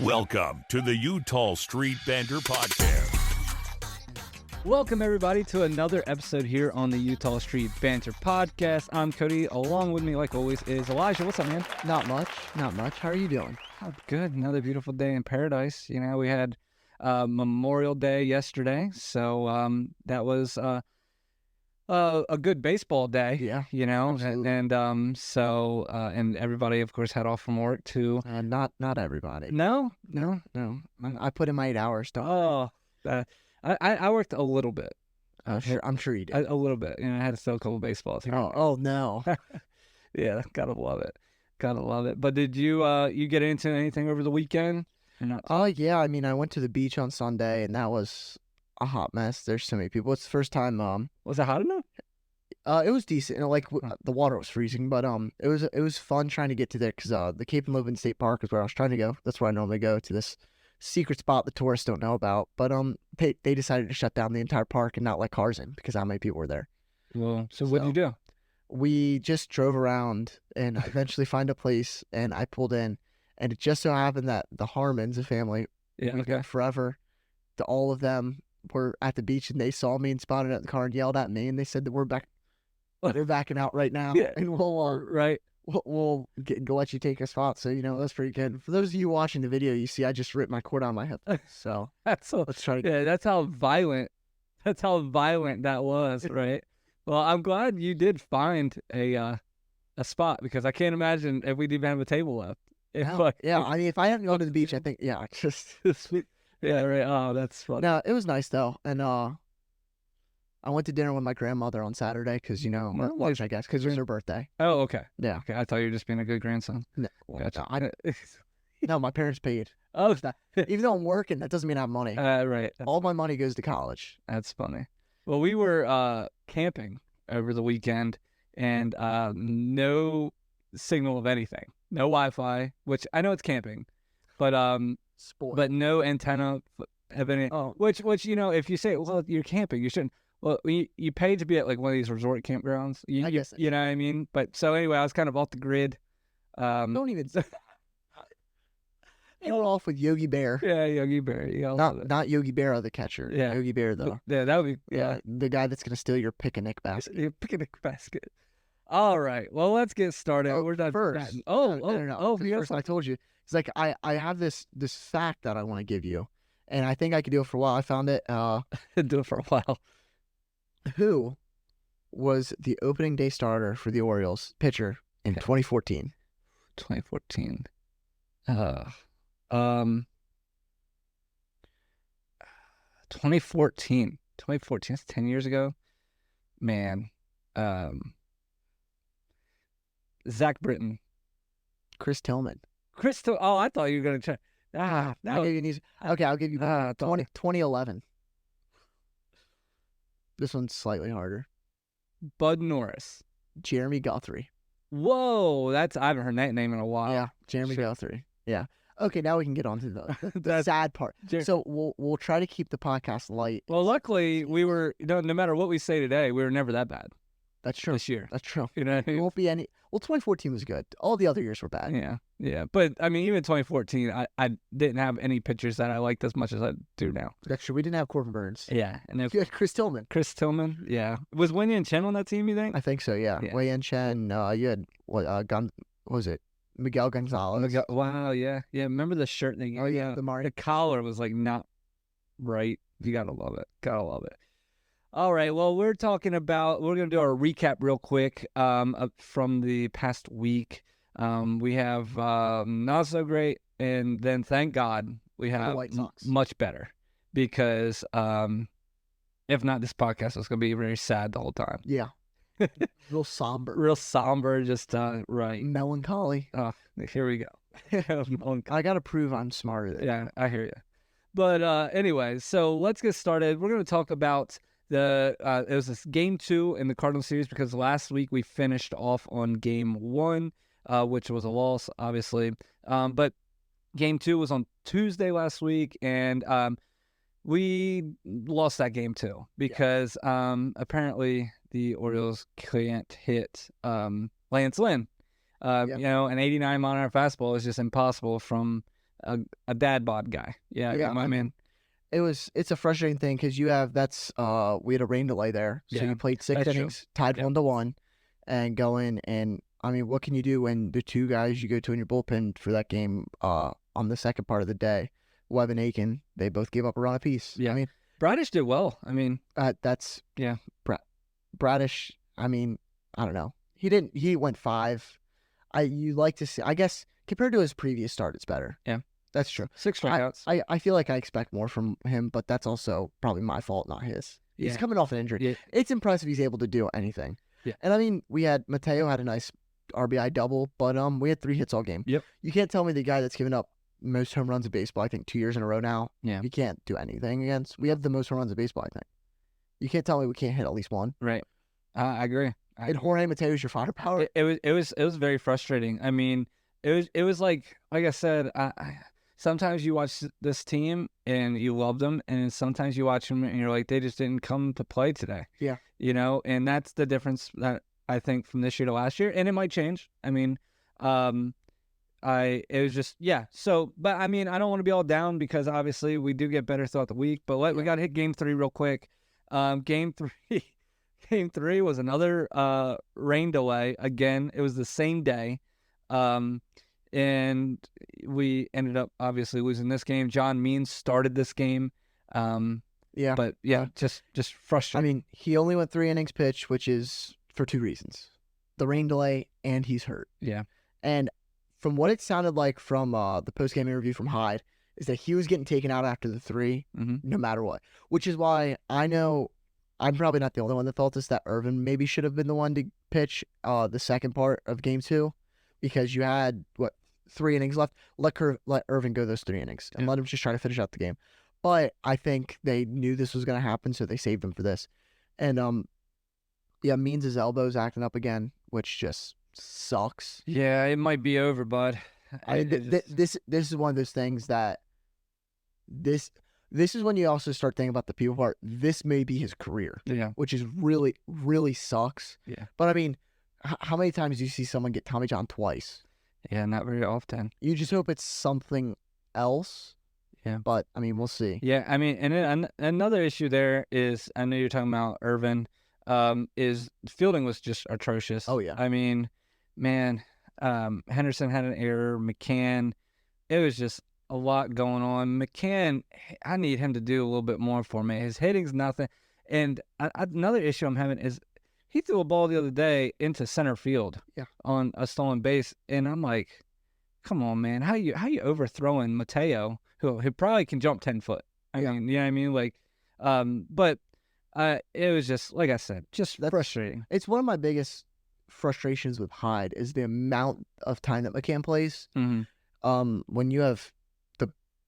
Welcome to the Utah Street Banter Podcast. Welcome, everybody, to another episode here on the Utah Street Banter Podcast. I'm Cody. Along with me, like always, is Elijah. What's up, man? Not much. How are you doing? Oh, good. Another beautiful day in paradise. You know, we had Memorial Day yesterday, so that was a good baseball day. Yeah, you know, absolutely. and everybody, of course, had off from work too. Not everybody. No. I put in my 8 hours. I worked a little bit. I'm sure you did. A little bit. You know, I had to throw a couple of baseballs here. Oh no. Yeah, gotta love it. But did you get into anything over the weekend? Or not? Oh yeah. I mean, I went to the beach on Sunday, and that was a hot mess. There's so many people. It's the first time. Was it hot enough? It was decent. The water was freezing, but it was fun trying to get to there because the Cape and Logan State Park is where I was trying to go. That's where I normally go, to this secret spot the tourists don't know about. But they decided to shut down the entire park and not let cars in because how many people were there. Well, so what did you do? We just drove around and eventually find a place, and I pulled in, and it just so happened that the Harmons, a family, Yeah, we've known forever, all of them were at the beach, and they saw me and spotted at the car and yelled at me, and they said that we're backing out right now, Yeah. and we'll let you take a spot. So that's pretty good. For those of you watching the video, you see I just ripped my cord on my hip. So let's try to. Yeah, that's how violent that was, right? Well, I'm glad you did find a spot, because I can't imagine if we'd even have a table left. I mean, if I hadn't gone to the beach, I think just yeah, right. Oh, that's funny. No, it was nice though, and I went to dinner with my grandmother on Saturday because lunch, I guess, because it was her birthday. Oh, okay. Yeah. Okay, I thought you were just being a good grandson. No, Gotcha. No, my parents paid. Oh, Even though I'm working, that doesn't mean I have money. right. All my money goes to college. That's funny. Well, we were camping over the weekend, and no signal of anything. No Wi-Fi, which I know it's camping, but no antenna of any. Oh. Which if you say, well, you're camping, you shouldn't. Well, you pay to be at like one of these resort campgrounds. I guess you know what I mean. But so anyway, I was kind of off the grid. Don't even. Go off with Yogi Bear. Yeah, Yogi Bear. Not Yogi Bear, the catcher. Yeah. Yogi Bear though. Yeah, that would be. Yeah, the guy that's gonna steal your picnic basket. Your picnic basket. All right. Well, let's get started. Oh, We're not first. No. First, I told you. It's like I have this fact that I want to give you, and I think I could do it for a while. I found it. Do it for a while. Who was the opening day starter for the Orioles pitcher in 2014? 2014. 2014. That's 10 years ago. Man. Zach Britton. Chris Tillman. Oh, I thought you were going to check. No. I'll give you okay, I'll give you 2011. This one's slightly harder. Bud Norris. Jeremy Guthrie. Whoa, I haven't heard that name in a while. Yeah, Jeremy Guthrie. Yeah. Okay, now we can get on to the sad part. So we'll try to keep the podcast light. Well, luckily we were, no matter what we say today, we were never that bad. That's true. This year. That's true. You know what I mean? It won't be any. Well, 2014 was good. All the other years were bad. Yeah. But I mean, even 2014, I didn't have any pitchers that I liked as much as I do now. That's true. We didn't have Corbin Burns. Yeah, and you had Chris Tillman. Yeah. Was Wei Yin Chen on that team? You think? I think so. Yeah. Wei Yin Chen. You had what was it? Miguel Gonzalez. Wow. Yeah. Remember the shirt thing? Oh yeah. The collar was like not right. You gotta love it. All right, well, we're going to do our recap real quick from the past week. We have not so great, and then thank God we have much better, because if not, this podcast was going to be very sad the whole time. Yeah. Real somber. Just right. Melancholy. Oh, here we go. I got to prove I'm smarter. Yeah, I hear you. But anyway, so let's get started. We're going to talk about it was this game 2 in the Cardinals series, because last week we finished off on game 1, which was a loss, obviously. But game 2 was on Tuesday last week, and we lost that game too, because apparently the Orioles can't hit Lance Lynn. An 89 mile an hour fastball is just impossible from a dad bod guy. Yeah, my man. It's a frustrating thing because we had a rain delay there, so Yeah, you played 6 that's true. innings, tied Yep. 1-1, and go in and I mean, what can you do when the 2 guys you go to in your bullpen for that game on the second part of the day, Webb and Aiken, they both gave up a run apiece. Yeah. I mean, Bradish did well. I mean, that's yeah. Bradish. I mean, I don't know. He went 5. You like to see. I guess compared to his previous start, it's better. Yeah. That's true. 6 strikeouts. I feel like I expect more from him, but that's also probably my fault, not his. He's Yeah. coming off an injury. Yeah. It's impressive he's able to do anything. Yeah. And I mean, Mateo had a nice RBI double, but we had 3 hits all game. Yep. You can't tell me the guy that's given up most home runs in baseball, I think 2 years in a row now. Yeah. You can't do anything against. We have the most home runs in baseball, I think. You can't tell me we can't hit at least one. Right. I agree. And Jorge Mateo's your firepower. It was very frustrating. I mean, it was like I said, sometimes you watch this team and you love them, and sometimes you watch them and you're like, they just didn't come to play today. Yeah. And that's the difference that I think from this year to last year, and it might change. I mean, it was just So, but I mean, I don't want to be all down because obviously we do get better throughout the week. But we got to hit Game 3 real quick. Game 3. Game 3 was another rain delay. Again, it was the same day. And we ended up obviously losing this game. John Means started this game. Yeah. But just frustrating. I mean, he only went 3 innings pitched, which is for 2 reasons. The rain delay and he's hurt. Yeah. And from what it sounded like from the post-game interview from Hyde, is that he was getting taken out after the 3, no matter what. Which is why I know I'm probably not the only one that thought this, that Irvin maybe should have been the one to pitch the second part of Game 2, because you had, 3 innings left. Let Irvin go those 3 innings and let him just try to finish out the game. But I think they knew this was going to happen, so they saved him for this. And, Means' elbow's acting up again, which just sucks. Yeah, it might be over, bud. This is one of those things that this is when you also start thinking about the people part. This may be his career. Yeah. Which is really, really sucks. Yeah. But I mean, how many times do you see someone get Tommy John twice? Yeah, not very often. You just hope it's something else. Yeah. But I mean, we'll see. Yeah, I mean, and then another issue there is, I know you're talking about Irvin, is fielding was just atrocious. Oh yeah. I mean, man, Henderson had an error. McCann, it was just a lot going on. McCann, I need him to do a little bit more for me. His hitting's nothing. And another issue I'm having is he threw a ball the other day into center field on a stolen base, and I'm like, come on, man, how you overthrowing Mateo, who probably can jump 10 foot? I mean, you know what I mean? Like, but it was just, like I said, just frustrating. It's one of my biggest frustrations with Hyde is the amount of time that McCann plays. Mm-hmm. When you have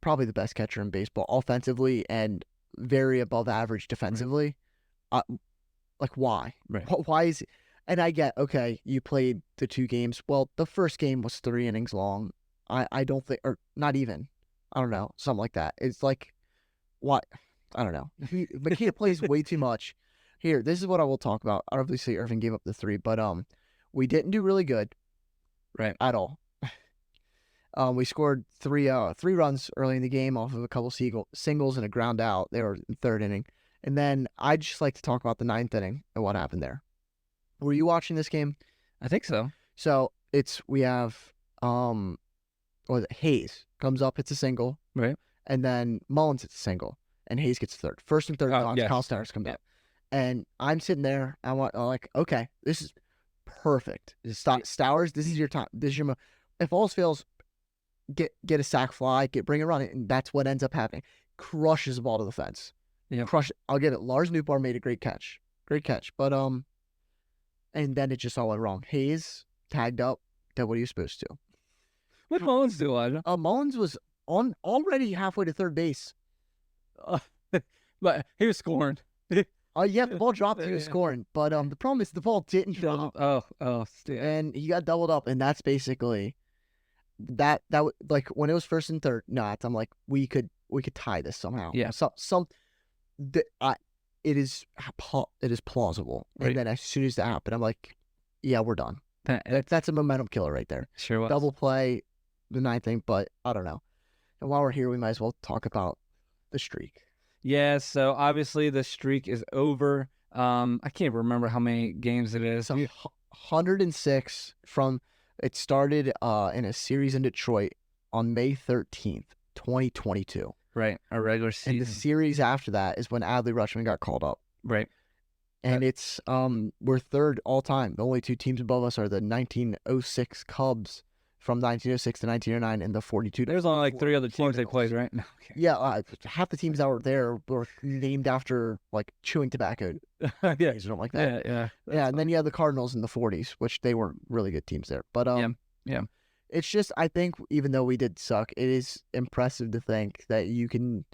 probably the best catcher in baseball offensively and very above average defensively, like why? Right. Why is it? And I get, okay, you played the 2 games. Well, the first game was 3 innings long. I don't think, or not even, I don't know, something like that. It's like, what? I don't know. McCann plays way too much. Here, this is what I will talk about. Obviously, Irvin gave up the 3, but we didn't do really good, right, at all. We scored 3 runs early in the game off of a couple singles and a ground out. They were in the 3rd inning. And then I'd just like to talk about the 9th inning and what happened there. Were you watching this game? I think so. So we have Hayes comes up, hits a single, right, and then Mullins hits a single, and Hayes gets 3rd. First and 3rd, Kyle Stowers comes up, and I'm sitting there. I'm like, okay, this is perfect. Stowers, this is your time. This is your if all else fails, get a sac fly, bring a run, and that's what ends up happening. Crushes the ball to the fence. Yeah, I'll give it. Lars Nootbaar made a great catch, but and then it just all went wrong. Hayes tagged up. Did what he was supposed to. What did Mullins do, Elijah? Mullins was already halfway to 3rd base. But he was scoring. The ball dropped. He was scoring, but the problem is the ball didn't drop. And he got doubled up, and that's basically that. Like when it was 1st and 3rd. I'm like, we could tie this somehow. Yeah. It is plausible. Right. And then as soon as that happened, I'm like, yeah, we're done. That's a momentum killer right there. Sure was. Double play, the 9th thing, but I don't know. And while we're here, we might as well talk about the streak. Yeah, so obviously the streak is over. I can't remember how many games it is. So 106 from it started in a series in Detroit on May 13th, 2022. Right, our regular season. And the series after that is when Adley Rutschman got called up. Right. And it's we're third all time. The only two teams above us are the 1906 Cubs from 1906 to 1909 and the 42. There's only like 3 other teams they played, right? No, okay. Yeah, half the teams that were there were named after like chewing tobacco. Yeah, or something like that. yeah. Yeah, and then you have the Cardinals in the 40s, which they were really good teams there. But yeah. It's just, I think, even though we did suck, it is impressive to think that you can,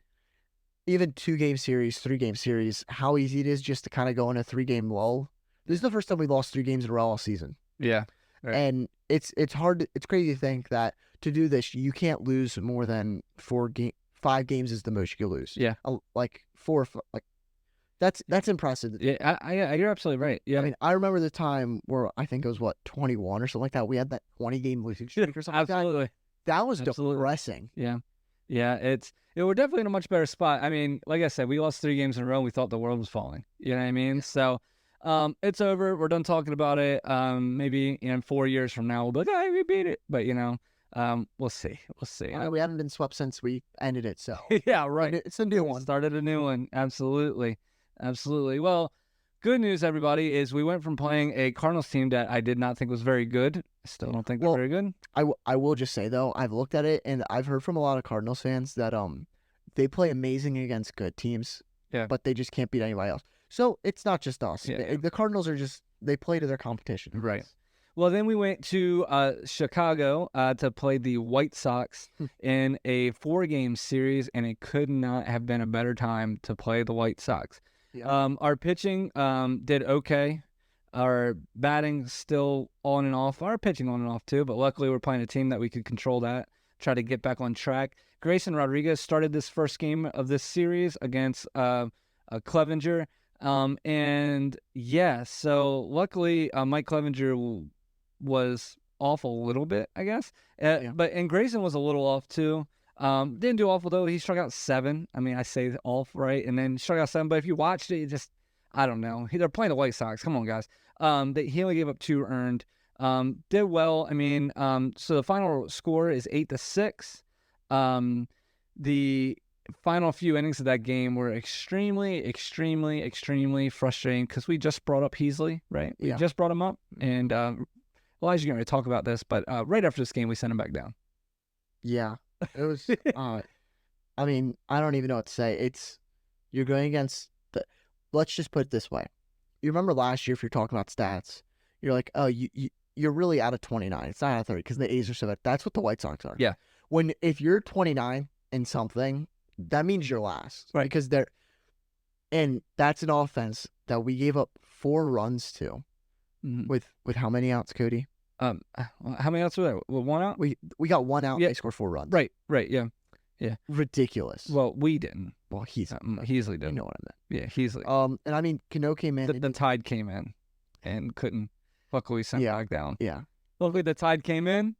even 2-game series, 3-game series, how easy it is just to kind of go in a 3-game lull. This is the first time we lost 3 games in a row all season. Yeah. Right. And it's hard, it's crazy to think that to do this, you can't lose more than 5 games is the most you can lose. Yeah. Like 4 or 5, like, that's impressive. Yeah, you're absolutely right. Yeah. I mean, I remember the time where I think it was 21 or something like that. We had that 20-game losing streak or something. Absolutely. Like that was depressing. Yeah. We're definitely in a much better spot. I mean, like I said, we lost 3 games in a row. We thought the world was falling. You know what I mean? So, it's over. We're done talking about it. Maybe in 4 years from now, we'll be like, hey, we beat it. But we'll see. We haven't been swept since we ended it. So yeah, right. It's a new one. Started a new one. Absolutely. Well, good news, everybody, is we went from playing a Cardinals team that I did not think was very good. I still don't think they're very good. I will just say, though, I've looked at it, and I've heard from a lot of Cardinals fans that they play amazing against good teams, but they just can't beat anybody else. So it's not just us. Yeah. The Cardinals they play to their competition. Right. Well, then we went to Chicago to play the White Sox in a 4-game series, and it could not have been a better time to play the White Sox. Yeah. Our pitching did okay. Our batting still on and off. Our pitching on and off too, but luckily we're playing a team that we could control that, try to get back on track. Grayson Rodriguez started this first game of this series against Clevenger. So luckily Mike Clevenger was off a little bit, I guess. And Grayson was a little off too. Didn't do awful though. He struck out 7. I mean, I say off, right? And then struck out 7. But if you watched it, I don't know. They're playing the White Sox. Come on, guys. He only gave up 2 earned. Did well. I mean, so the final score is 8-6. The final few innings of that game were extremely, extremely, extremely frustrating because we just brought up Heasley, right? We just brought him up, and Elijah's going to talk about this, but right after this game, we sent him back down. Yeah. It was, I mean, I don't even know what to say. You're going against let's just put it this way. You remember last year, if you're talking about stats, you're like, oh, you're really out of 29. It's not out of 30 because the A's are so bad. That's what the White Sox are. Yeah. If you're 29 in something, that means you're last. Right. Because and that's an offense that we gave up 4 runs to with how many outs, Cody? How many outs were there? Well, 1 out? We got 1 out. Yeah. They scored 4 runs. Right. Yeah. Ridiculous. Well, we didn't. Well, Heasley did. You know what I meant. Yeah, Heasley. And I mean, Cano came in. The Tide came in and couldn't. Luckily, sent back down. Yeah. Luckily, the Tide came in,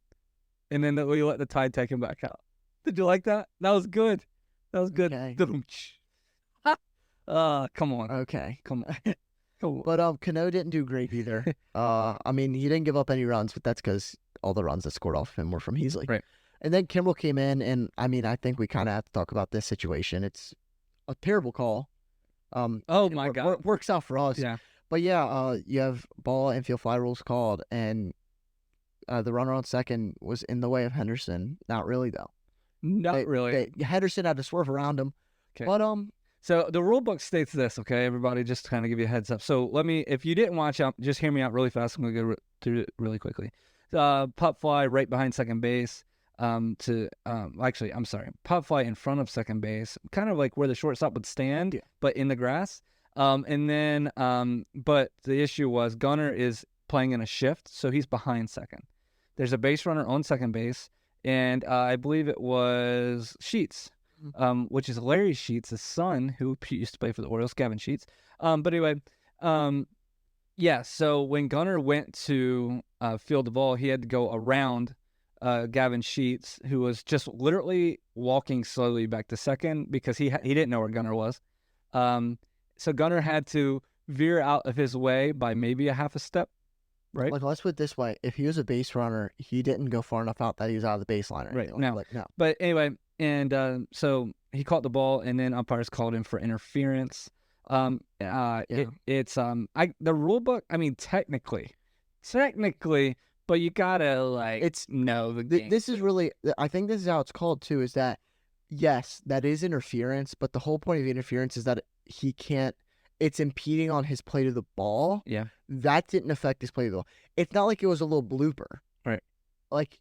and then we let the Tide take him back out. Did you like that? That was good. Okay. Come on. Okay. Come on. But Cano didn't do great either. I mean, he didn't give up any runs, but that's because all the runs that scored off him were from Heasley. Right. And then Kimbrel came in, and I mean, I think we kind of have to talk about this situation. It's a terrible call. Oh my God. Works out for us. Yeah. But yeah, you have ball and field fly rules called, and the runner on second was in the way of Henderson. Not really though. Not really. Henderson had to swerve around him. Okay. But So the rule book states this, okay, everybody, just to kind of give you a heads up. So if you didn't watch out, just hear me out really fast. I'm going to go through it really quickly. Pop fly right behind second base. Pop fly in front of second base, kind of like where the shortstop would stand, but in the grass. But the issue was Gunnar is playing in a shift, so he's behind second. There's a base runner on second base, and I believe it was Sheets, which is Larry Sheets' son, who used to play for the Orioles, Gavin Sheets. So when Gunnar went to field the ball, he had to go around Gavin Sheets, who was just literally walking slowly back to second because he didn't know where Gunnar was. So Gunnar had to veer out of his way by maybe a half a step, right? Like, let's put it this way: if he was a base runner, he didn't go far enough out that he was out of the baseline. Or Right. anything. No. Like, no. But anyway, and so he caught the ball, and then umpires called him for interference. It's the rule book. I mean, technically, but you gotta know the game. This is really, I think this is how it's called too. Is that yes, that is interference, but the whole point of the interference is that he can't. It's impeding on his play to the ball. Yeah, that didn't affect his play to the ball. It's not like it was a little blooper, right? Like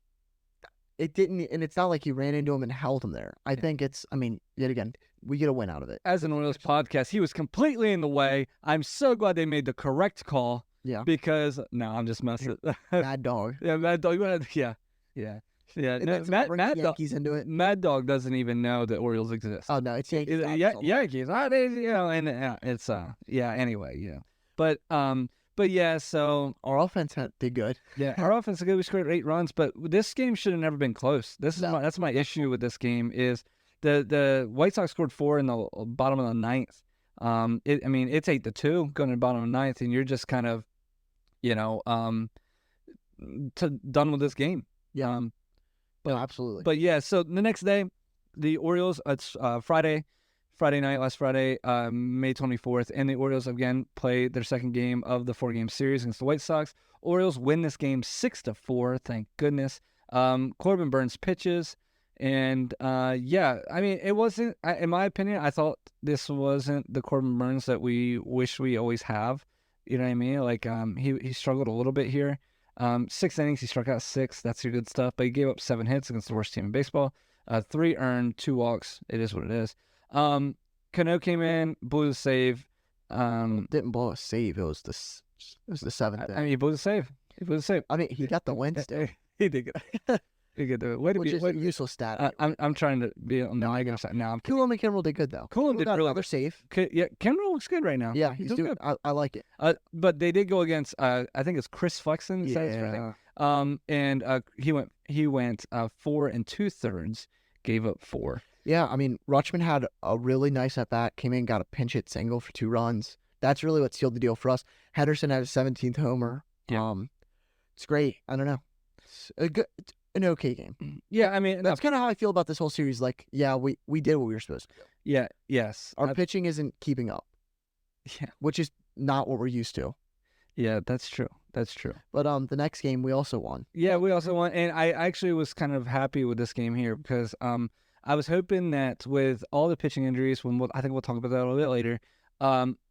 it didn't, and it's not like he ran into him and held him there. I think it's. I mean, yet again, we get a win out of it. As an Orioles podcast, he was completely in the way. I'm so glad they made the correct call. Yeah. Because no, I'm just messing. Mad Dog. Yeah, Mad Dog. Yeah. No, Mad Dog. Yankees into it. Mad Dog doesn't even know that Orioles exist. Oh no, it's Yankees. Yankees. And it's Anyway, yeah. But yeah. So our offense did good. Yeah, our offense is good. We scored 8 runs, but this game should have never been close. That's my issue with this game is the White Sox scored 4 in the bottom of the 9th. It's 8-2 going to the bottom of the 9th, and you're just kind of, done with this game. Yeah. Absolutely. But yeah, so the next day, the Orioles, it's Friday night, last Friday, May 24th, and the Orioles again play their second game of the 4-game series against the White Sox. Orioles win this game 6-4, thank goodness. Corbin Burns pitches, and it wasn't, in my opinion, I thought this wasn't the Corbin Burns that we wish we always have. You know what I mean? Like, he struggled a little bit here. 6 innings, he struck out 6. That's your good stuff. But he gave up 7 hits against the worst team in baseball. 3 earned, 2 walks. It is what it is. Cano came in, blew the save. Didn't blow a save. It was the 7th. He blew the save. I mean, he got the win still. He did get. He did the way to Which be. is a useless stat. I'm trying to be. No, I gotta say. No, I'm kidding. Coulomb and Kimbrel did good though. Coulomb did really. Another save. Yeah, Kimbrel looks good right now. Yeah, he's doing good. I like it. But they did go against. I think it's Chris Flexen. Yeah. And he went 4 2/3, gave up 4. Yeah, I mean, Rutschman had a really nice at bat. Came in, got a pinch hit single for 2 runs. That's really what sealed the deal for us. Henderson had a 17th homer. Yeah. It's great. I don't know. It's an okay game. Yeah, I mean, that's kind of how I feel about this whole series. Like, yeah, we did what we were supposed to do. Yeah. Yes. Our pitching isn't keeping up. Yeah. Which is not what we're used to. Yeah, that's true. But the next game we also won. Yeah, we also won, and I actually was kind of happy with this game here because I was hoping that with all the pitching injuries, I think we'll talk about that a little bit later,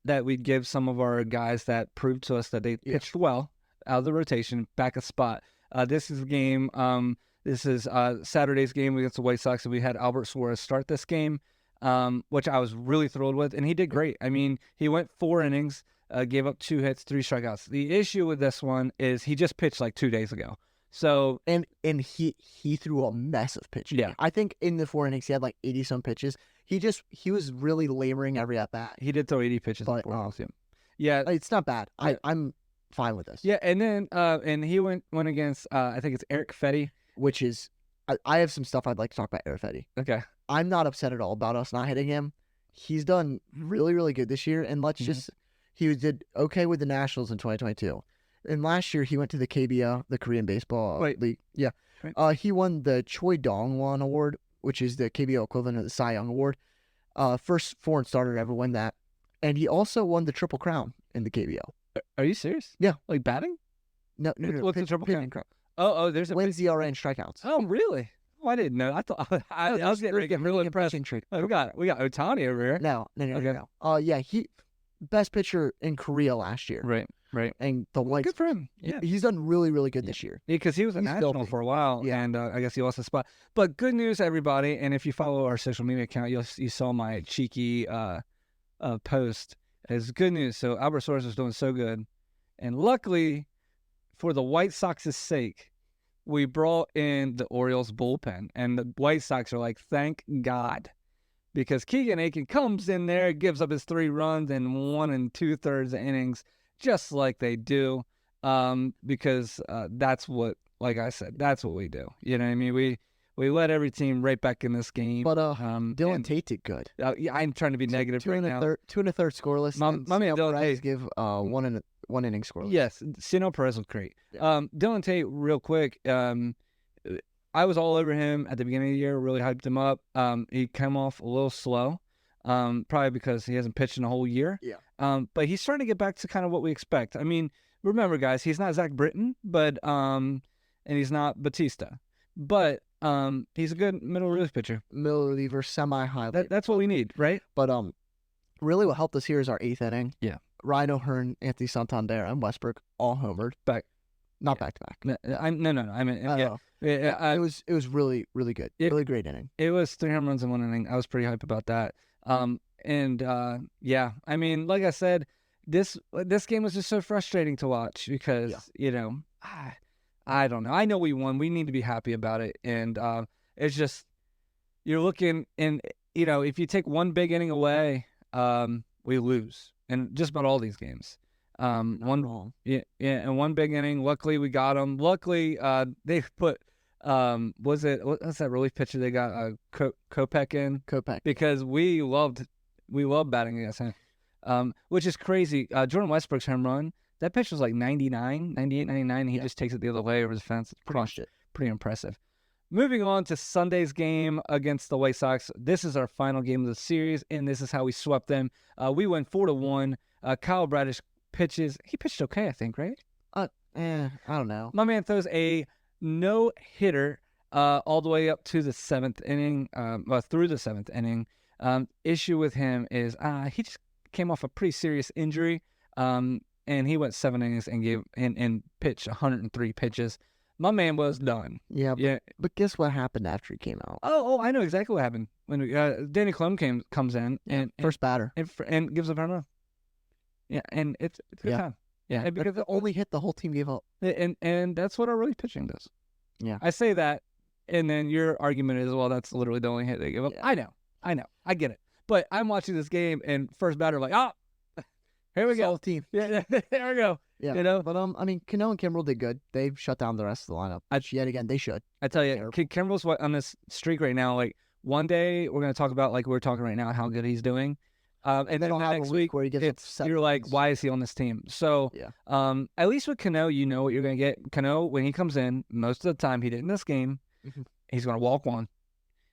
that we'd give some of our guys that proved to us that they pitched well out of the rotation back a spot. This is a game. This is Saturday's game against the White Sox, and we had Albert Suarez start this game, which I was really thrilled with, and he did great. I mean, he went 4 innings, gave up 2 hits, 3 strikeouts. The issue with this one is he just pitched like 2 days ago. So and he threw a mess of pitches. Yeah, I think in the 4 innings he had like 80 some pitches. He was really laboring every at bat. He did throw 80 pitches. But, yeah, it's not bad. I'm fine with this. Yeah, and then and he went against I think it's Eric Fetty, which is I have some stuff I'd like to talk about Eric Fetty. Okay, I'm not upset at all about us not hitting him. He's done really, really good this year, and he did okay with the Nationals in 2022. And last year he went to the KBO, the Korean Baseball League. Yeah, right. He won the Choi Dong-won Award, which is the KBO equivalent of the Cy Young Award. First foreign starter to ever win that, and he also won the Triple Crown in the KBO. Are you serious? Yeah. Like batting? No. What's the Triple Crown? Oh, there's a wins ERA and strikeouts. Oh, really? Oh, I didn't know. I thought I was getting real impressed. Oh, we got Ohtani over here. No. Yeah, he best pitcher in Korea last year. Right. And the Whites. Good for him. Yeah, he's done really, really good this year. Yeah, because he was a national for a while, and I guess he lost his spot. But good news, everybody. And if you follow our social media account, you saw my cheeky post. It's good news. So Albert Suarez was doing so good, and luckily, for the White Sox's sake, we brought in the Orioles bullpen, and the White Sox are like, thank God, because Keegan Aiken comes in there, gives up his 3 runs in 1 2/3 innings, just like they do, because that's what like I said, that's what we do. You know what I mean? We let every team right back in this game. But Dylan Tate did good. Yeah, I'm trying to be negative Two right and a now. third, 2 1/3 scoreless. My man Dylan Tate give one inning scoreless. Yes, Sino Perez was great. Yeah. Dylan Tate, real quick. I was all over him at the beginning of the year. Really hyped him up. He came off a little slow, probably because he hasn't pitched in a whole year. Yeah. But he's starting to get back to kind of what we expect. I mean, remember, guys, he's not Zach Britton, but and he's not Batista, but he's a good middle relief pitcher. Middle reliever, semi-high. That's what we need, right? But really, what helped us here is our 8th inning. Yeah. Ryan O'Hearn, Anthony Santander, and Westbrook all homered. Not back to back. No. I mean, yeah. It was really, really good. Really great inning. It was 3 home runs in 1 inning. I was pretty hyped about that. Yeah. I mean, like I said, this game was just so frustrating to watch because I don't know. I know we won. We need to be happy about it, and it's just you're looking and if you take one big inning away, we lose, and just about all these games. One wrong. Yeah, and one big inning. Luckily, we got them. Luckily, they put what's that relief pitcher they got Kopech in? Kopech. Because we loved batting against him, which is crazy. Jordan Westbrook's home run, that pitch was like 99, 98, 99, and he just takes it the other way over the fence. It's pretty impressive. Moving on to Sunday's game against the White Sox. This is our final game of the series, and this is how we swept them. We went 4-1. Kyle Bradish pitches. He pitched okay, I think, right? I don't know. My man throws a no-hitter all the way up to the 7th inning, through the 7th inning. Issue with him is he just came off a pretty serious injury, and he went 7 innings and pitched 103 pitches. My man was done. Yeah. But guess what happened after he came out? Oh, I know exactly what happened. When Danny Clem comes in and first batter and gives up a home run. Yeah, and it's a good time. Yeah, and because the only hit the whole team gave up. And that's what our relief pitching does. Yeah, I say that, and then your argument is, well, that's literally the only hit they give up. Yeah. I know, I get it. But I'm watching this game, and first batter like, here we go. Solid team. Yeah, there we go. Yeah, but I mean, Cano and Kimbrel did good. They've shut down the rest of the lineup. Yet again, they should. I tell you, Kimbrel's on this streak right now. Like one day, we're gonna talk about like we're talking right now how good he's doing. And then the next week, where he gets you're like, why is he on this team? So, at least with Cano, you know what you're going to get. Cano, when he comes in, most of the time he did in this game, he's going to walk one.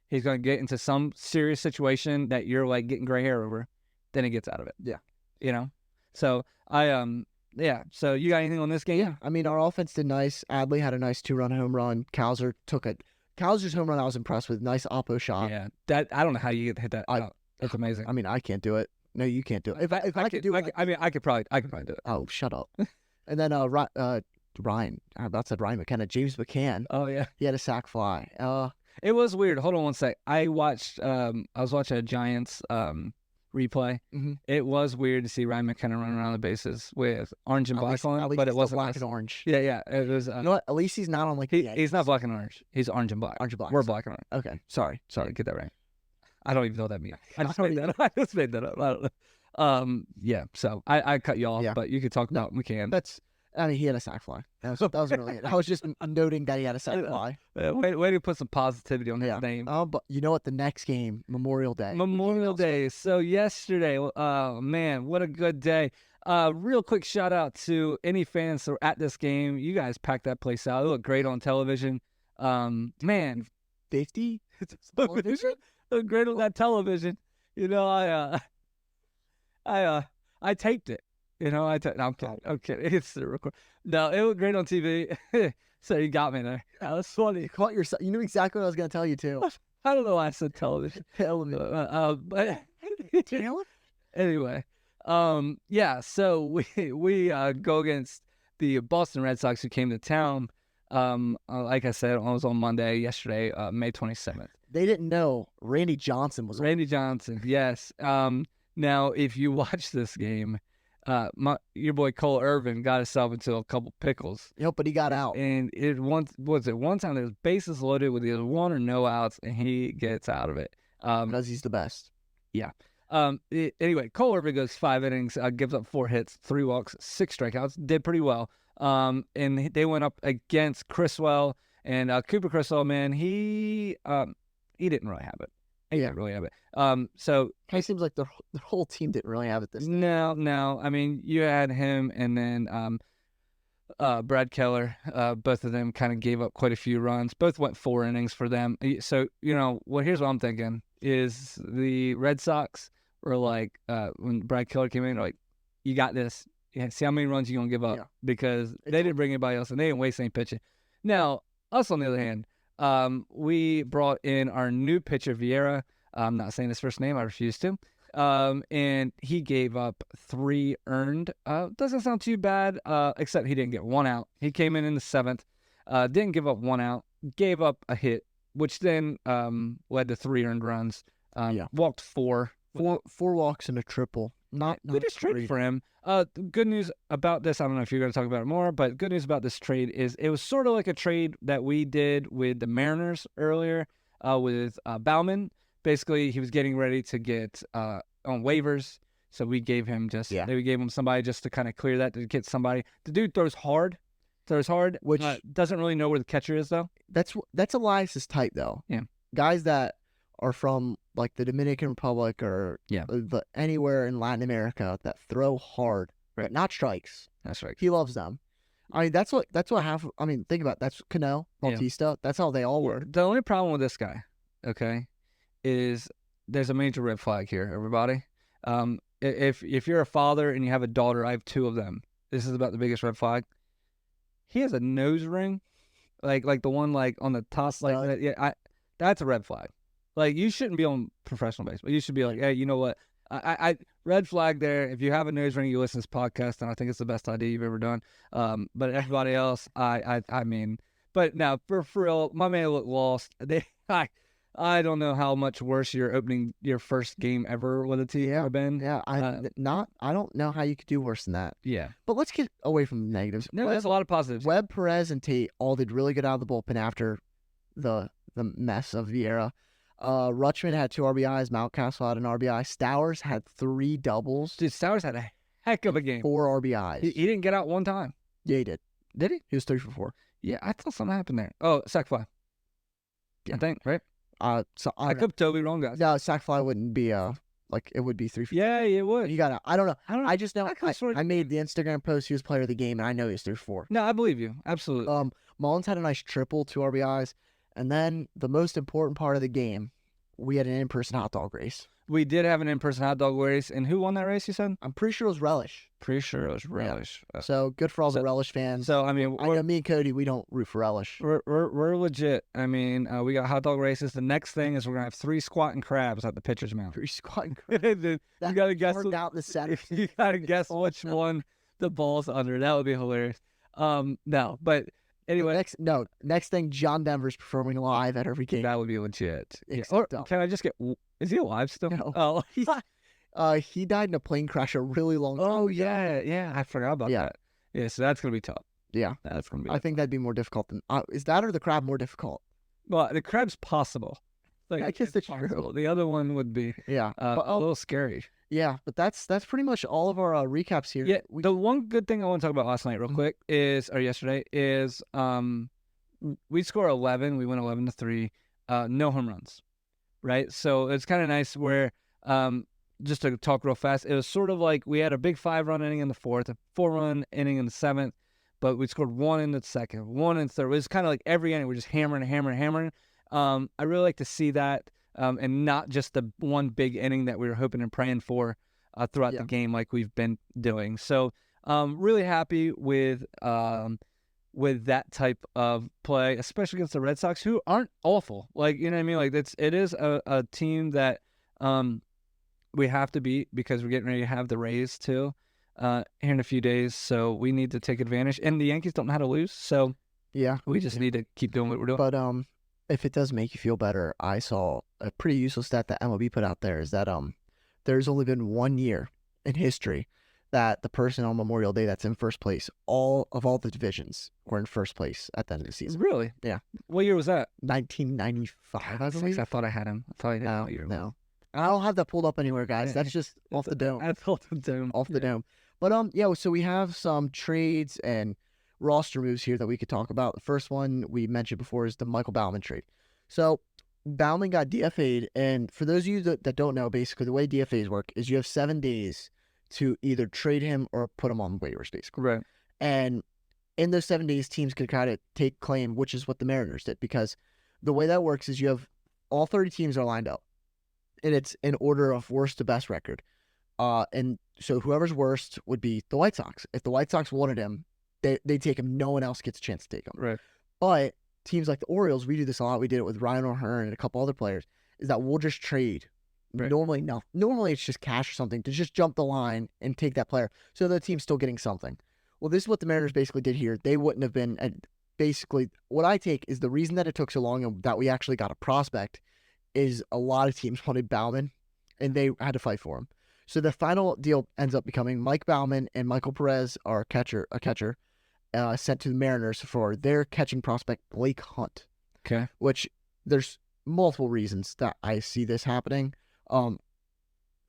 He's going to get into some serious situation that you're like getting gray hair over. Then he gets out of it. Yeah. So, So, you got anything on this game? Yeah. I mean, our offense did nice. Adley had a nice 2-run home run. Kowser's home run I was impressed with. Nice oppo shot. Yeah. I don't know how you hit that out. That's amazing. I mean, I can't do it. No, you can't do it. If I could do it, I could probably do it. Oh, shut up. And then Ryan, I about said Ryan McKenna, James McCann. Oh yeah, he had a sac fly. It was weird. Hold on one sec. I was watching a Giants replay. It was weird to see Ryan McKenna running around the bases with orange and black on, but it wasn't black and orange. Yeah. It was. You know what? At least he's not on he's not black and orange. He's orange and black. Orange and black. We're black and orange. Okay. Sorry. Get that right. I don't even know what that means. I just made that up. I don't know. Yeah. So I cut you off, but you could talk about McCann. He had a sac fly. That was really it. I was just noting that he had a sac fly. Way to put some positivity on his name. But you know what? The next game, Memorial Day. So yesterday, oh man, what a good day. Real quick shout out to any fans that were at this game. You guys packed that place out. It looked great on television. Man, 50 television. Looked great on that television. You know, I taped it. You know, I'm kidding. It's the record. No, it looked great on TV. So you got me there. That was funny. You caught yourself. You knew exactly what I was going to tell you too. I don't know why I said television. But anyway, So we go against the Boston Red Sox, who came to town. Like I said, it was on Monday, yesterday, May 27th. They didn't know Randy Johnson was Randy Johnson, yes. Now, if you watch this game, your boy Cole Irvin got himself into a couple pickles. Yep, but he got out. And one time there was bases loaded with either one or no outs, and he gets out of it. Because he's the best. Yeah. Anyway, Cole Irvin goes 5 innings, gives up 4 hits, 3 walks, 6 strikeouts, did pretty well. And they went up against Criswell. And Cooper Criswell, man, he didn't really have it. He didn't really have it. So it seems like the whole team didn't really have it this time. No. I mean, you had him and then Brad Keller. Both of them kind of gave up quite a few runs. Both went 4 innings for them. So, here's what I'm thinking is the Red Sox were like, when Brad Keller came in, like, you got this. Yeah, see how many runs you're going to give up because they didn't bring anybody else and they didn't waste any pitching. Now, us on the other hand, we brought in our new pitcher, Vieira. I'm not saying his first name. I refuse to. And he gave up 3 earned. Doesn't sound too bad, except he didn't get 1 out. He came in the 7th, didn't give up 1 out, gave up a hit, which then led to 3 earned runs. Walked 4. 4 walks and a triple. Not we just traded for him. Good news about this, I don't know if you're going to talk about it more, but good news about this trade is it was sort of like a trade that we did with the Mariners earlier with Bauman. Basically, he was getting ready to get on waivers, so we gave him we gave him somebody just to kind of clear that, to get somebody. The dude throws hard, which doesn't really know where the catcher is, though. That's Elias's type, though. Yeah. Guys that are from like the Dominican Republic or anywhere in Latin America that throw hard, but not strikes. That's right. He loves them. I mean, that's what half. I mean, think about it. That's Cano, Bautista. Yeah. That's how they all were. The only problem with this guy, okay, is there's a major red flag here, everybody. If you're a father and you have a daughter, I have 2 of them. This is about the biggest red flag. He has a nose ring, like the one like on the top, like that. That's a red flag. Like, you shouldn't be on professional baseball. You should be like, hey, you know what? I red flag there. If you have a nose ring, you listen to this podcast, and I think it's the best idea you've ever done. But everybody else, I mean, but now for real, my man looked lost. I don't know how much worse your opening your first game ever with a team have been. Yeah, I don't know how you could do worse than that. Yeah, but let's get away from the negatives. No, there's a lot of positives. Webb, Perez, and Tate all did really good out of the bullpen after the mess of Vieira. Rutschman had 2 RBIs. Mountcastle had an RBI. Stowers had 3 doubles. Dude, Stowers had a heck of a game. 4 RBIs. He didn't get out 1 time. Yeah, he did. Did he? He was 3 for 4. Yeah, I thought something happened there. Oh, sac fly. Yeah. I think, right? So I could totally wrong, guys. No, sac fly wouldn't be like it would be 3 for 4. Yeah, it would. You gotta. I don't know. I just know. I made the Instagram post. He was player of the game, and I know he was 3 for 4. No, I believe you. Absolutely. Mullins had a nice triple, 2 RBIs, and then the most important part of the game, we had an in-person hot dog race. We did have an in-person hot dog race, and who won that race, you said? I'm pretty sure it was Relish. Pretty sure it was Relish. Yeah. So good for all the Relish fans. So, I mean, I know me and Cody, we don't root for Relish. We're legit. I mean, we got hot dog races. The next thing is we're going to have 3 squatting crabs at the pitcher's mound. 3 squatting crabs. You got to guess. Out the center. You got to guess which one the ball's under. That would be hilarious. No, but anyway. Next thing, John Denver's performing live at every game. That would be legit. Yeah. Or can I just get... Is he alive still? No. Oh, he died in a plane crash a really long time ago. Yeah. I forgot about that. Yeah, so that's gonna be tough. Yeah, that's gonna be. I think that'd be more difficult than. Is that or the crab more difficult? Well, the crab's possible. Like, I guess it's true. The other one would be. Yeah, but a little scary. Yeah, but that's pretty much all of our recaps here. Yeah, the one good thing I want to talk about last night, real quick, yesterday, is we score 11. We win 11-3. No home runs. Right, so it's kind of nice where, just to talk real fast, it was sort of like we had a big 5-run inning in the 4th, a 4-run inning in the 7th, but we scored 1 in the 2nd, 1 in the 3rd. It was kind of like every inning we're just hammering. I really like to see that, and not just the one big inning that we were hoping and praying for throughout the game like we've been doing. So, really happy with that type of play, especially against the Red Sox, who aren't awful. Like, you know what I mean? Like, it is a team that we have to beat because we're getting ready to have the Rays, too, here in a few days. So we need to take advantage. And the Yankees don't know how to lose, so we just need to keep doing what we're doing. But if it does make you feel better, I saw a pretty useful stat that MLB put out there is that there's only been 1 year in history that the person on Memorial Day that's in first place, all the divisions were in first place at the end of the season. Really? Yeah. What year was that? 1995, I believe. I thought I had him. I thought I didn't know what year. No. I don't have that pulled up anywhere, guys. Yeah. That's just off the dome. That's off the dome. Off the dome. But so we have some trades and roster moves here that we could talk about. The first one we mentioned before is the Michael Baumann trade. So Baumann got DFA'd, and for those of you that don't know, basically the way DFAs work is you have 7 days to either trade him or put him on waivers, basically. Right. And in those 7 days, teams could kind of take claim, which is what the Mariners did, because the way that works is you have all 30 teams are lined up, and it's in order of worst to best record. And so whoever's worst would be the White Sox. If the White Sox wanted him, they take him. No one else gets a chance to take him. Right. But teams like the Orioles, we do this a lot. We did it with Ryan O'Hearn and a couple other players, is that we'll just trade. Right. Normally it's just cash or something to just jump the line and take that player. So the team's still getting something. Well, this is what the Mariners basically did here. They wouldn't have been, and basically what I take is the reason that it took so long and that we actually got a prospect is a lot of teams wanted Baumann and they had to fight for him. So the final deal ends up becoming Mike Baumann and Michael Perez, a catcher, sent to the Mariners for their catching prospect, Blake Hunt. Okay. Which there's multiple reasons that I see this happening.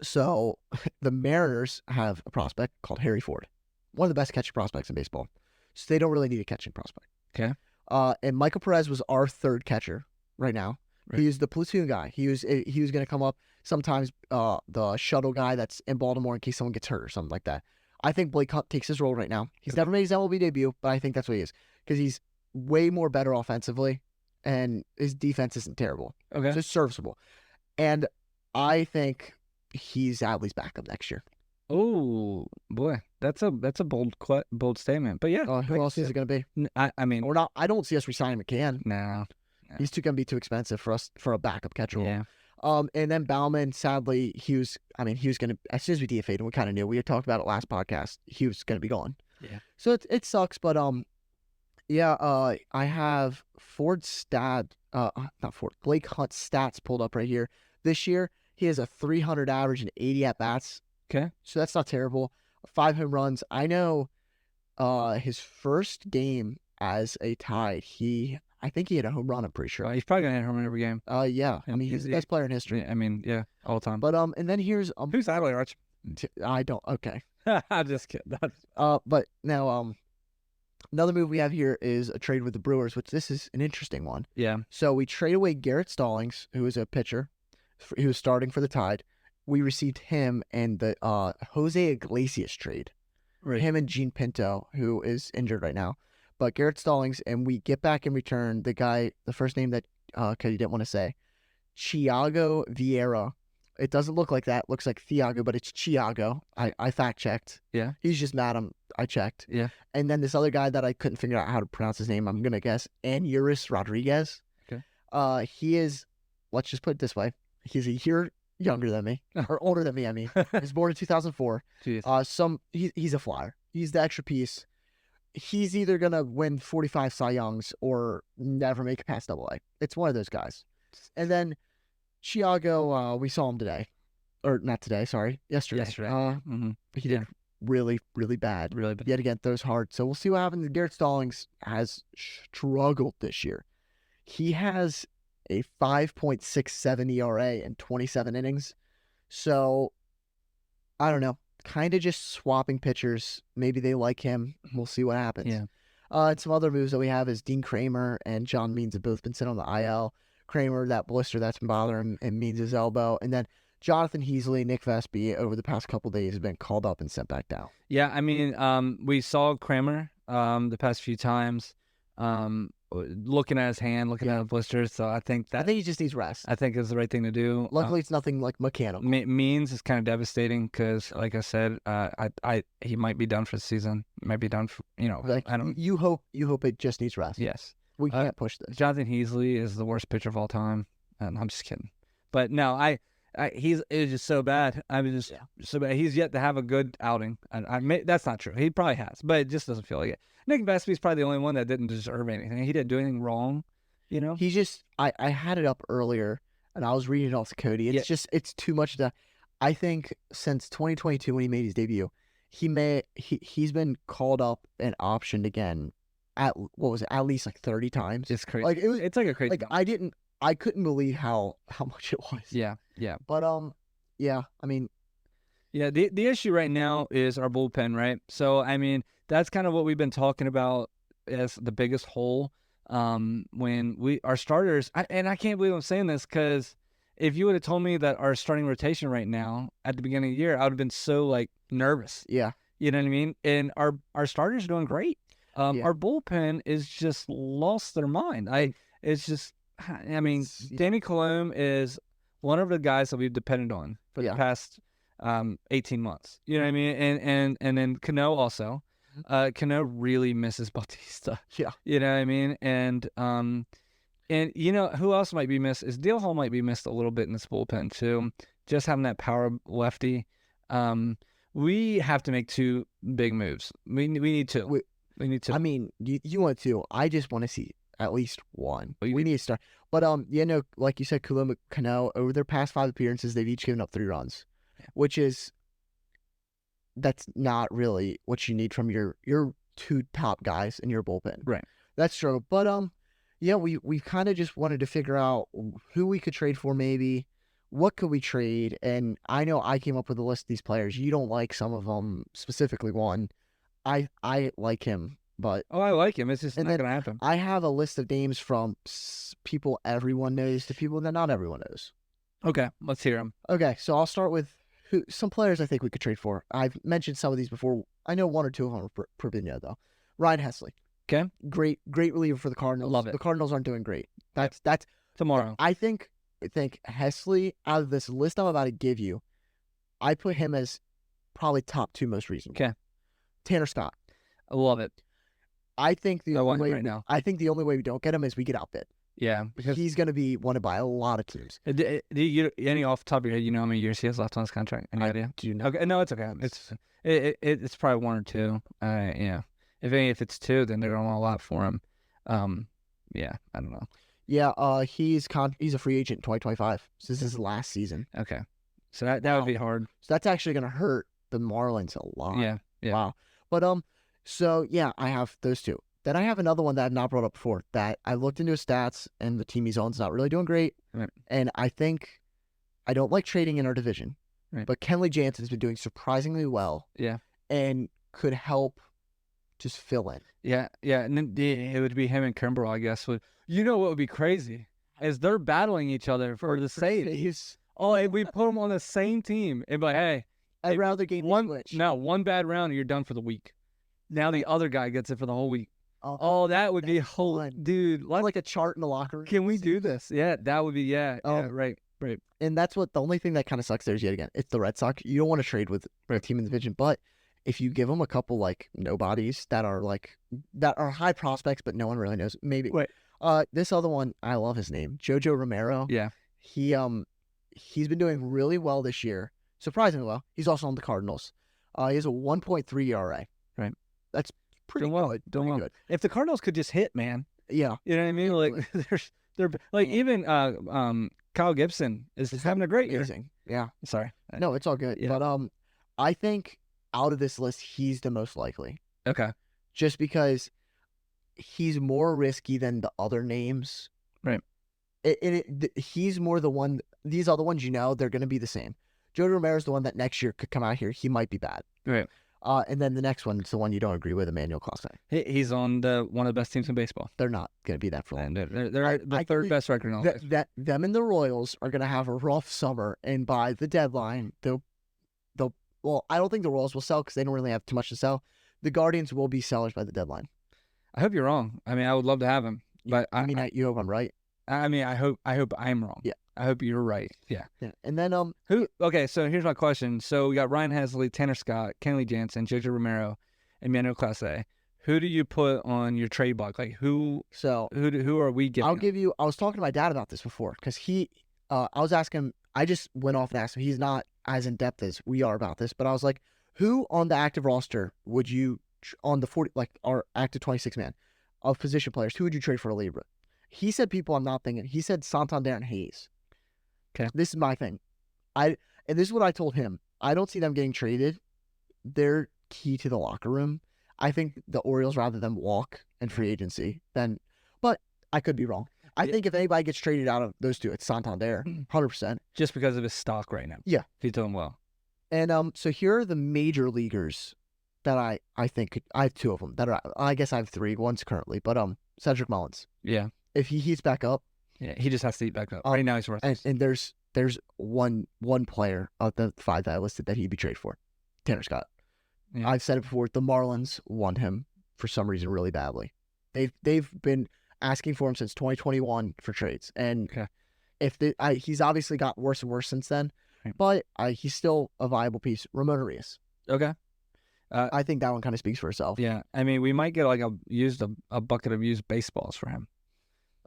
So the Mariners have a prospect called Harry Ford, one of the best catching prospects in baseball. So they don't really need a catching prospect. Okay. And Michael Perez was our third catcher right now. Right. He was the platoon guy. He was going to come up sometimes, the shuttle guy that's in Baltimore in case someone gets hurt or something like that. I think Blake Hunt takes his role right now. He's never made his MLB debut, but I think that's what he is because he's way more better offensively, and his defense isn't terrible. Okay, so it's serviceable, and I think he's Adley's backup next year. Oh boy, that's a bold statement. But yeah, who else is it going to be? I mean, we're not. I don't see us resigning McCann. No. He's going to be too expensive for us for a backup catcher. Yeah. And then Baumann, sadly, he was going to, as soon as we DFA'd him, we kind of knew. We had talked about it last podcast. He was going to be gone. Yeah. So it sucks, but I have Blake Hunt's stats pulled up right here. This year, he has a 300 average and 80 at-bats. Okay. So that's not terrible. 5 home runs. I know his first game as a Tide, I think he had a home run, I'm pretty sure. He's probably going to hit a home run every game. Yeah. I mean, he's the best player in history. I mean, yeah, all the time. But and then here's who's Adley, Arch? I don't. Okay. I'm just kidding. But now another move we have here is a trade with the Brewers, which this is an interesting one. Yeah. So we trade away Garrett Stallings, who is a pitcher. He was starting for the Tide. We received him and the Jose Iglesias trade. Right. Him and Gene Pinto, who is injured right now. But Garrett Stallings, and we get back in return the guy, the first name that Cody didn't want to say, Thiago Vieira. It doesn't look like that. It looks like Thiago, but it's Thiago. I fact checked. Yeah. He's just mad. I checked. Yeah. And then this other guy that I couldn't figure out how to pronounce his name, I'm gonna guess Anuris Rodriguez. Okay. He is. Let's just put it this way. He's a year younger than me, or older than me. I mean, he was born in 2004. Jeez. He's a flyer. He's the extra piece. He's either going to win 45 Cy Youngs or never make it past AA. It's one of those guys. And then Thiago, we saw him today. Or not today, sorry. Yesterday. He did really, really bad. Really bad. Yet again, throws hard. So we'll see what happens. Garrett Stallings has struggled this year. He has a 5.67 ERA in 27 innings. So, I don't know. Kind of just swapping pitchers. Maybe they like him. We'll see what happens. Yeah. And some other moves that we have is Dean Kramer and John Means have both been sent on the IL. Kramer, that blister that's been bothering him, and Means his elbow. And then Jonathan Heasley, Nick Vespi, over the past couple of days have been called up and sent back down. Yeah, I mean, we saw Kramer the past few times. Looking at his hand, looking at the blisters. So I think he just needs rest. I think is the right thing to do. Luckily, it's nothing like mechanical. Means is kind of devastating because, like I said, he might be done for the season. Might be done for Like, I don't. You hope it just needs rest. Yes, we can't push this. Jonathan Heasley is the worst pitcher of all time, and I'm just kidding. But no, it was just so bad. I mean, so bad. He's yet to have a good outing. That's not true. He probably has, but it just doesn't feel like it. Nick Vespi's probably the only one that didn't deserve anything. He didn't do anything wrong, He just, I had it up earlier, and I was reading it off to Cody. It's it's too much to, I think since 2022 when he made his debut, he's been called up and optioned again at least like 30 times. It's crazy. Like it's like a crazy. Like I couldn't believe how much it was. Yeah. But I mean, the issue right now is our bullpen, right? So I mean, that's kind of what we've been talking about as the biggest hole. When our starters, and I can't believe I'm saying this because if you would have told me that our starting rotation right now at the beginning of the year, I would have been so like nervous. Yeah. You know what I mean? And our starters are doing great. Yeah. Our bullpen is just lost their mind. It's just, I mean, Danny Colomb is one of the guys that we've depended on for the past 18 months. You know what I mean? And then Cano also. Cano really misses Bautista. Yeah. You know what I mean? And you know who else might be missed is Dale Hall might be missed a little bit in this bullpen too. Just having that power lefty. We have to make two big moves. We need two. We need to. I mean, you want to. I just want to see at least one. We need to start. But like you said, Colombo, Cano, over their past 5 appearances, they've each given up 3 runs, which is that's not really what you need from your 2 top guys in your bullpen. Right. That's true. But we kind of just wanted to figure out who we could trade for, maybe. What could we trade? And I know I came up with a list of these players. You don't like some of them, specifically one. I like him, but... Oh, I like him. It's just not going to happen. I have a list of names from people everyone knows to people that not everyone knows. Okay, let's hear them. Okay, so I'll start with some players I think we could trade for. I've mentioned some of these before. I know 1 or 2 of them are per video, though. Ryan Hesley. Okay. Great reliever for the Cardinals. Love it. The Cardinals aren't doing great. That's tomorrow. I think Hesley, out of this list I'm about to give you, I put him as probably top 2 most reasonable. Okay. Tanner Scott. I love it. I think the only way right now. I think the only way we don't get him is we get outbid. Yeah, because he's going to be wanted by a lot of teams. Any off the top of your head, you know how many years he has left on his contract? Any idea? Do you know? Okay, no, it's okay. It's probably 1 or 2. Yeah. If it's 2, then they're going to want a lot for him. Yeah, I don't know. Yeah, he's a free agent in 2025. So this is his last season. Okay, so that would be hard. So that's actually going to hurt the Marlins a lot. Yeah. Wow. But so yeah, I have those 2. Then I have another one that I've not brought up before that I looked into his stats, and the team he's on is not really doing great. Right. And I think I don't like trading in our division, right. But Kenley Jansen's been doing surprisingly well. Yeah. And could help just fill in. Yeah. And then it would be him and Kimbrel, I guess. You know what would be crazy is they're battling each other for the saves. Oh, if we put them on the same team, it'd be like, hey, I'd rather game one bad round and you're done for the week. Now the other guy gets it for the whole week. Oh, that would be dude. Like a chart in the locker room. Can we do this? Yeah, that would be right. And that's the only thing that kind of sucks there is yet again, it's the Red Sox. You don't want to trade with a team in the division, but if you give them a couple like nobodies that are high prospects, but no one really knows, maybe. Wait. This other one, I love his name, Jojo Romero. Yeah. He's been doing really well this year, surprisingly well. He's also on the Cardinals. He has a 1.3 ERA. Right. That's pretty good. Doing well. If the Cardinals could just hit, man. Yeah. You know what I mean? Like they're like even Kyle Gibson is having a great year. Yeah. Sorry. No, it's all good. Yeah. But I think out of this list, he's the most likely. Okay. Just because he's more risky than the other names. Right. He's more the one. These other ones, they're going to be the same. Joe Romero's the one that next year could come out here. He might be bad. Right. And then the next one is the one you don't agree with, Emmanuel Clase. He's on one of the best teams in baseball. They're not going to be that for long. They're the third best record in all them and the Royals are going to have a rough summer, and by the deadline, well, I don't think the Royals will sell because they don't really have too much to sell. The Guardians will be sellers by the deadline. I hope you're wrong. I mean, I would love to have him, but you hope I'm right. I mean, I hope I'm wrong. Yeah. I hope you're right. Yeah. And then who? Okay, so here's my question. So we got Ryan Hesley, Tanner Scott, Kenley Jansen, Jojo Romero, and Emmanuel Clase. Who do you put on your trade block? Like who are we getting? I was talking to my dad about this before because I was asking him. I just went off and asked him. He's not as in depth as we are about this, but I was like, who on the active roster would you on the 40 like our active 26 man of position players? Who would you trade for a Libra? He said people I'm not thinking. He said Santander and Hayes. Okay. This is my thing. And this is what I told him. I don't see them getting traded. They're key to the locker room. I think the Orioles rather than walk in free agency but I could be wrong. I think if anybody gets traded out of those two, it's Santander, 100%. Just because of his stock right now. Yeah. He's doing well. And so here are the major leaguers that I think I have two of them that are. I guess I have three. One's currently, but Cedric Mullins. Yeah. If he heats back up, Yeah. He just has to eat back up. Right now he's worthless. and there's one player of the five that I listed that he'd be traded for, Tanner Scott. Yeah. I've said it before. The Marlins want him for some reason really badly. They've been asking for him since 2021 for trades, and he's obviously got worse and worse since then, but he's still a viable piece. Ramon Arias. Okay. I think that one kind of speaks for itself. Yeah. I mean, we might get like a bucket of used baseballs for him.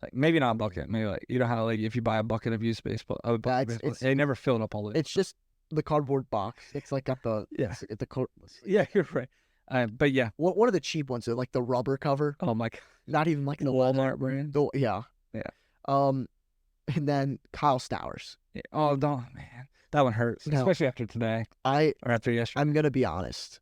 Like maybe not a bucket. Maybe like you know how like if you buy a bucket of used baseball, they never fill it up all the way. It's just the cardboard box. It's like got the Yeah, you're right. But yeah, what are the cheap ones? Like the rubber cover. Oh my God. Not even like the Walmart brand. Yeah. And then Kyle Stowers. Yeah. Oh no, man, that one hurts, especially after today. Or after yesterday. I'm gonna be honest.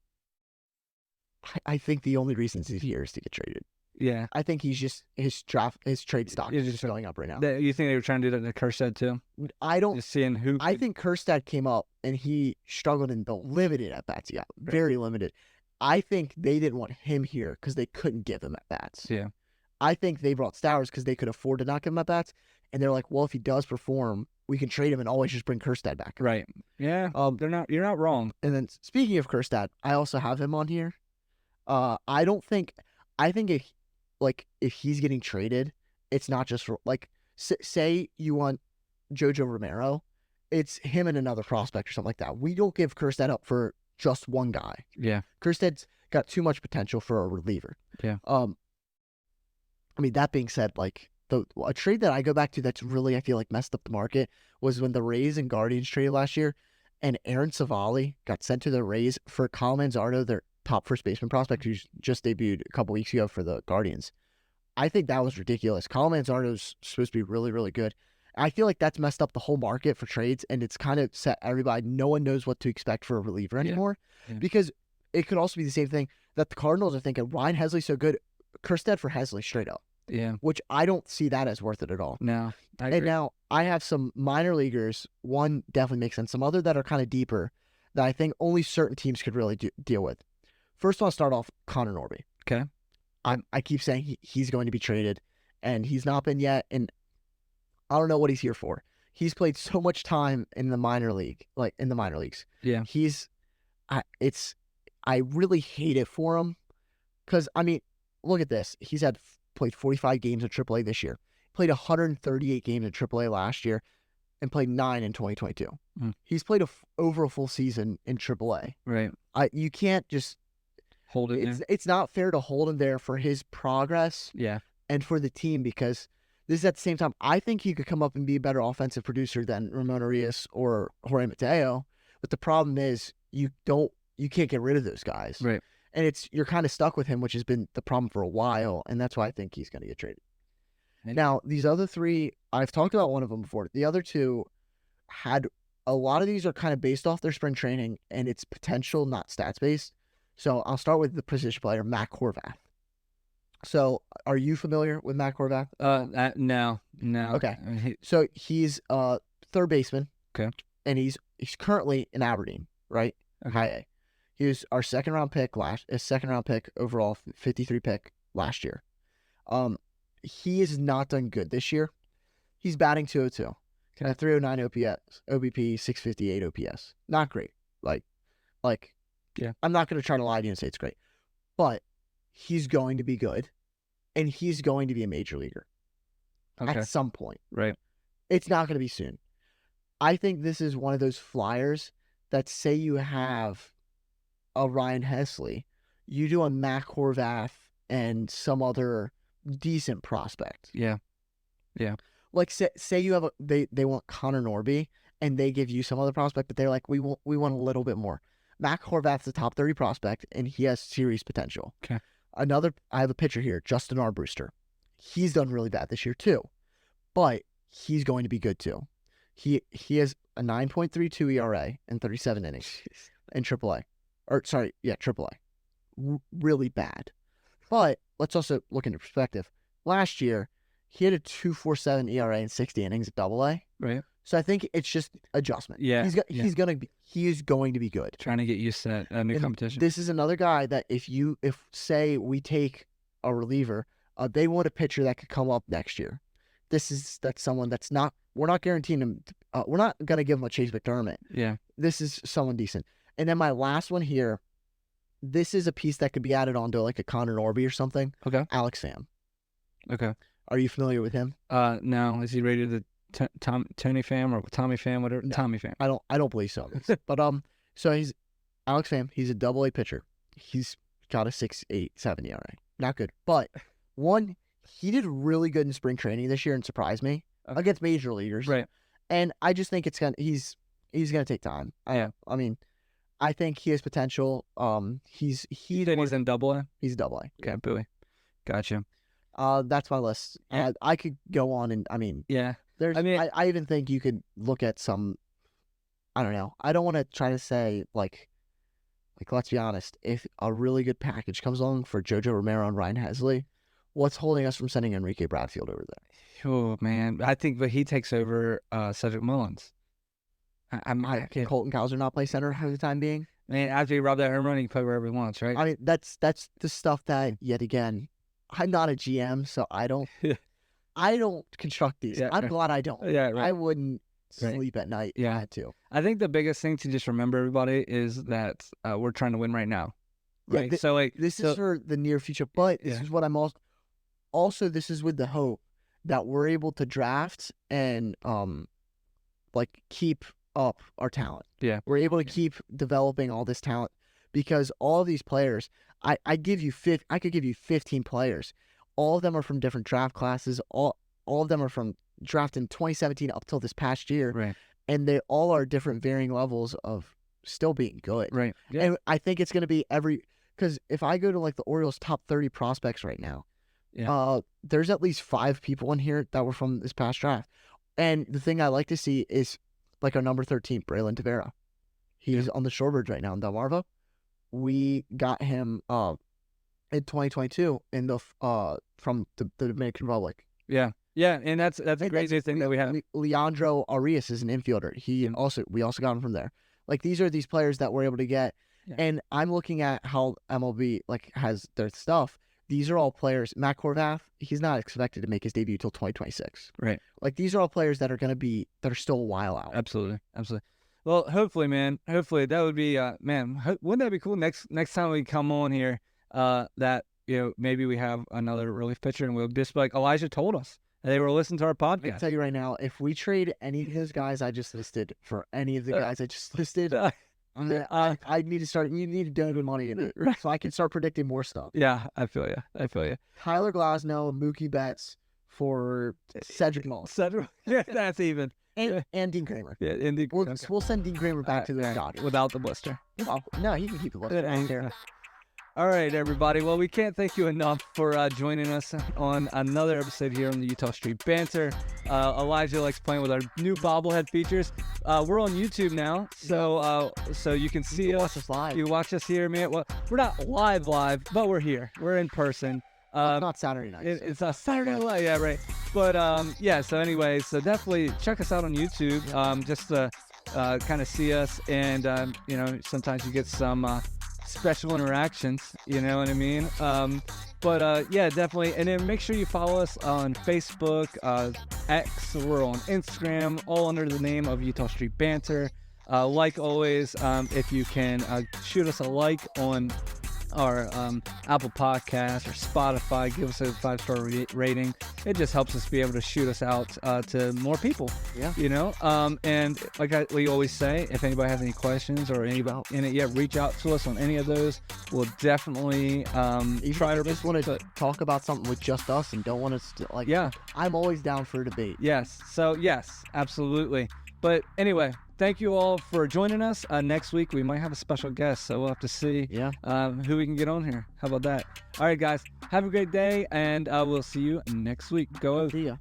I think the only reason he's here is to get traded. Yeah. I think he's just his trade stock is just going up right now. You think they were trying to do that to Kerstad too? I don't. Just seeing who. I think Kerstad came up and he struggled in the limited at bats he got. Very limited. I think they didn't want him here because they couldn't give him at bats. Yeah. I think they brought Stowers because they could afford to not give him at bats, and they're like, well, if he does perform, we can trade him and always just bring Kerstad back. Right. Yeah. You're not wrong. And then speaking of Kerstad, I also have him on here. I think if he's getting traded, it's not just for like say you want Jojo Romero, it's him and another prospect or something like that. We don't give Kerstad up for just one guy. Yeah. Kerstad's got too much potential for a reliever. Yeah. I mean, that being said, like a trade that I go back to that's really I feel like messed up the market was when the Rays and Guardians traded last year, and Aaron Savali got sent to the Rays for Kyle Manzardo, their top first baseman prospect who's just debuted a couple weeks ago for the Guardians. I think that was ridiculous. Kyle Manzardo's supposed to be really, really good. I feel like that's messed up the whole market for trades, and it's kind of set everybody. No one knows what to expect for a reliever anymore, because it could also be the same thing that the Cardinals are thinking, Ryan Hesley's so good, Kerstad for Hesley straight up. Yeah. Which I don't see that as worth it at all. No. I agree. And now I have some minor leaguers. One definitely makes sense. Some other that are kind of deeper that I think only certain teams could really deal with. First, I'll start off Connor Norby. Okay. I keep saying he's going to be traded, and he's not been yet, and I don't know what he's here for. He's played so much time in the minor leagues. Yeah. I really hate it for him, because I mean, look at this. He's played 45 games in AAA this year. Played 138 games in AAA last year, and played 9 in 2022. He's played over a full season in AAA. Right. You can't just hold it. It's not fair to hold him there for his progress. Yeah. And for the team, because this is at the same time, I think he could come up and be a better offensive producer than Ramon Arias or Jorge Mateo. But the problem is you can't get rid of those guys. Right. And you're kind of stuck with him, which has been the problem for a while, and that's why I think he's going to get traded. Now, these other three, I've talked about one of them before. The other two a lot of these are kind of based off their spring training, and it's potential, not stats based. So I'll start with the position player, Matt Horvath. So are you familiar with Matt Horvath? No. Okay. So he's third baseman. Okay. And he's currently in Aberdeen, right? Okay. High A. He was our second round pick overall, 53 pick last year. He has not done good this year. He's batting 202. Okay. 309 OPS, OBP, 658 OPS. Not great. Yeah. I'm not going to try to lie to you and say it's great. But he's going to be good, and he's going to be a major leaguer at some point. Right. It's not going to be soon. I think this is one of those flyers that say you have a Ryan Hesley, you do a Matt Horvath and some other decent prospect. Yeah. Yeah. Like say you have they want Connor Norby and they give you some other prospect, but they're like, we want a little bit more. Matt Horvath's a top 30 prospect, and he has series potential. Okay. I have a pitcher here, Justin Armbruster. He's done really bad this year too, but he's going to be good too. He has a 9.32 ERA in 37 innings in AAA. AAA. Really bad. But let's also look into perspective. Last year, he had a 2.47 ERA in 60 innings at AA. Right. So I think it's just adjustment. Yeah, he is going to be good. Trying to get used to that new competition. This is another guy that if say we take a reliever, they want a pitcher that could come up next year. That's someone that's not. We're not guaranteeing him. We're not gonna give him a Chase McDermott. Yeah. This is someone decent. And then my last one here. This is a piece that could be added onto like a Connor Norby or something. Okay. Alex Pham. Okay. Are you familiar with him? No. Is he rated the Tony Pham or Tommy Pham, whatever? No, Tommy Pham. I don't believe so. But so he's Alex Pham. He's a AA pitcher. He's got a 6.87 ERA. Not good, but he did really good in spring training this year and surprised me against major leaguers. Right. And I just think he's gonna take time. I mean, I think he has potential. He's in AA. He's AA. Okay, Bowie. Gotcha. That's my list. And I could go on and yeah. I even think you could look at some. I don't know. I don't want to try to say like let's be honest. If a really good package comes along for JoJo Romero and Ryan Hesley, what's holding us from sending Enrique Bradfield over there? Oh man, I think but he takes over Cedric Mullins. Colton Cowser not play center for the time being. Man, after he robbed that home run, he can play wherever he wants, right? I mean, that's the stuff that yet again, I'm not a GM, so I don't construct these. Yeah, I'm glad I don't. Yeah, right. I wouldn't sleep at night. If I had to. I think the biggest thing to just remember, everybody, is that we're trying to win right now. Right. Yeah, this is for the near future, but this is what I'm also this is with the hope that we're able to draft and keep up our talent. Yeah. We're able to keep developing all this talent because all of these players, I could give you 15 players. All of them are from different draft classes. All of them are from draft in 2017 up till this past year. Right. And they all are different varying levels of still being good. Right. Yeah. And I think it's going to be because if I go to like the Orioles top 30 prospects right now, there's at least 5 people in here that were from this past draft. And the thing I like to see is like our number 13, Braylon Tavera. He's on the Shorebirds right now in Delmarva. We got him in 2022 in the from the Dominican Republic. Yeah. Yeah, and that's a great thing that we have. Leandro Arias is an infielder. We also got him from there. Like these are these players that we're able to get. Yeah. And I'm looking at how MLB has their stuff. These are all players. Matt Horvath, he's not expected to make his debut till 2026. Right. Like these are all players that are still a while out. Absolutely. Well, hopefully, man. Hopefully that would be wouldn't that be cool next time we come on here that maybe we have another relief pitcher and we'll just like Elijah told us. They were listening to our podcast. I can tell you right now, if we trade any of those guys I just listed for any of the guys I just listed, I need to start. You need to donate money in it, so I can start predicting more stuff. Yeah, I feel you. Tyler Glasnow, Mookie Betts for Cedric Mullins. Yeah, that's even. And Dean Kramer. Yeah, and we'll send Dean Kramer back to the Dodgers without the blister. Oh, no, he can keep the blister. All right, everybody. Well, we can't thank you enough for joining us on another episode here on the Utah Street Banter. Elijah likes playing with our new bobblehead features. We're on YouTube now, so you can see us. Watch us live. You watch us here, man. Well, we're not live, but we're here. We're in person. It's not Saturday night. It's not Saturday night, yeah, right. But so anyway, so definitely check us out on YouTube, just to kind of see us, and sometimes you get some special interactions, you know what I mean? Definitely. And then make sure you follow us on Facebook, X, we're on Instagram, all under the name of Utah Street Banter. Like always, if you can shoot us a like on our Apple Podcast or Spotify, give us a 5-star rating. It just helps us be able to shoot us out to more people. Yeah. And like we always say, if anybody has any questions or reach out to us on any of those. We'll definitely try to. Just want to talk about something with just us and don't want us to I'm always down for a debate. Yes. So yes, absolutely. But anyway, thank you all for joining us. Next week, we might have a special guest, so we'll have to see who we can get on here. How about that? All right, guys, have a great day, and we'll see you next week. Go. See ya.